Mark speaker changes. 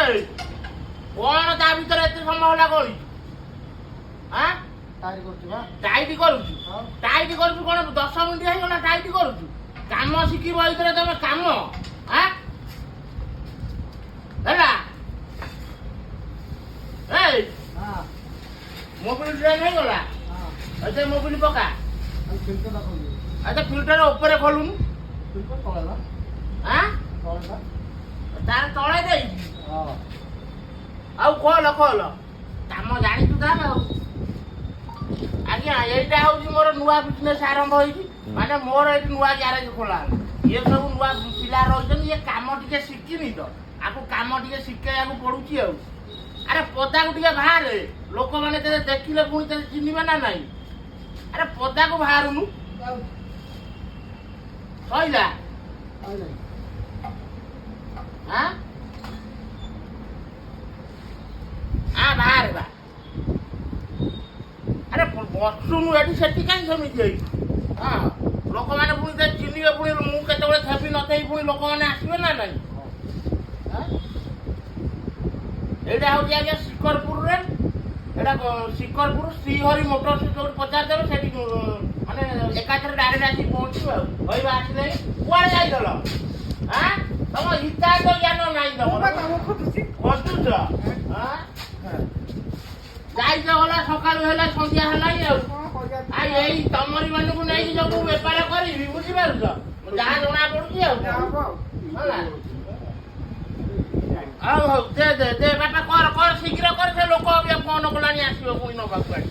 Speaker 1: କଣ ତା ଭିତରେ ଏତେ ସମୟ ହେଲା କଳି? ଆଁ ଟାଇଟ୍ କରୁଛୁ କଣ 10 ମିନିଟ୍ ହେଇଗଲା ଟାଇଟ୍ କରୁଛୁ? କାମ ଶିଖିବ ଏଇଥିରେ ତମେ କାମ ଆଁ ହେଲା ଏଇ ମୋବିଲ ଡ୍ରେନ୍ ହେଇଗଲା ଏତେ ମୋବିଲ ପକା ଫିଲ୍ଟର ଉପରେ ଖୋଲୁନୁ ଆଁ ତାର ତଳେ ଦେଇଛି ଆଉ ଖୋଲ କାମ ଜାଣିଛୁ ତାହେଲେ ଆଉ ଆଜ୍ଞା ଏଇଟା ହଉଛି ମୋର ନୂଆ ବିଜନେସ୍ ଆରମ୍ଭ ହେଇଛି ମାନେ ମୋର ଏଇଠି ନୂଆ ଗ୍ୟାରେଜ ଖୋଲା ହେଲା ଇଏ ସବୁ ନୂଆ ପିଲା ରହିଛନ୍ତି ଇଏ କାମ ଟିକେ ଶିଖିନି ତ ଆକୁ କାମ ଟିକେ ଶିଖେଇବାକୁ ପଡୁଛି ଆଉ ଆରେ ପଦାକୁ ଟିକେ ବାହାରେ ଲୋକମାନେ ତତେ ଦେଖିଲେ ପୁଣି ତତେ ଚିହ୍ନିବେ ନା ନାଇଁ ଆରେ ପଦାକୁ ବାହାରୁନୁ ସଇଲା ବାହାରେ ବା ଆରେ ବସୁନୁ ଏଠି ସେଠି କାହିଁ ସେମିତି ହେଇଛି ଲୋକମାନେ ପୁଣି ତ ଚିହ୍ନିବେ ପୁଣି ମୁଁ କେତେବେଳେ ଥେବି ନଥେବି ପୁଣି ଲୋକମାନେ ଆସିବେ ନା ନାଇଁ ଏଇଟା ହଉଛି ଆଜ୍ଞା ଶିକରପୁରରେ ଏଇଟା ଶିକରପୁର ଶ୍ରୀହରି ମୋଟର୍ସ ଯୋଉଠି ପଚାରିଦେବେ ସେଠି ମାନେ ଏକାଥରେ ଡାଇରେକ୍ଟ ଆସିକି ପହଞ୍ଚିବ ଆଉ କହିବା ଆସିଲେ କୁଆଡେ ଯାଇଥିଲ ତମ ହିତାହିତ ଜ୍ଞାନ ନାହିଁ ତମର ଖୋଜୁଛ ଯାଇଛ ଗଲା ସକାଳୁ ହେଲା ସନ୍ଧ୍ୟା ହେଲାଣି ଆଉ ଏଇ ତମରି ମାନଙ୍କୁ ନେଇକି ସବୁ ବେପାର କରିବି ବୁଝିପାରୁଛ ଯାହା ଜଣା ପଡୁଛି ଆଉ ହଉ ଦେ ବାପା କର ଶୀଘ୍ର କର ସେ ଲୋକ ଫୋନ କଲାଣି ଆସିବ ପୁଣି ନବାକୁ ଆଣି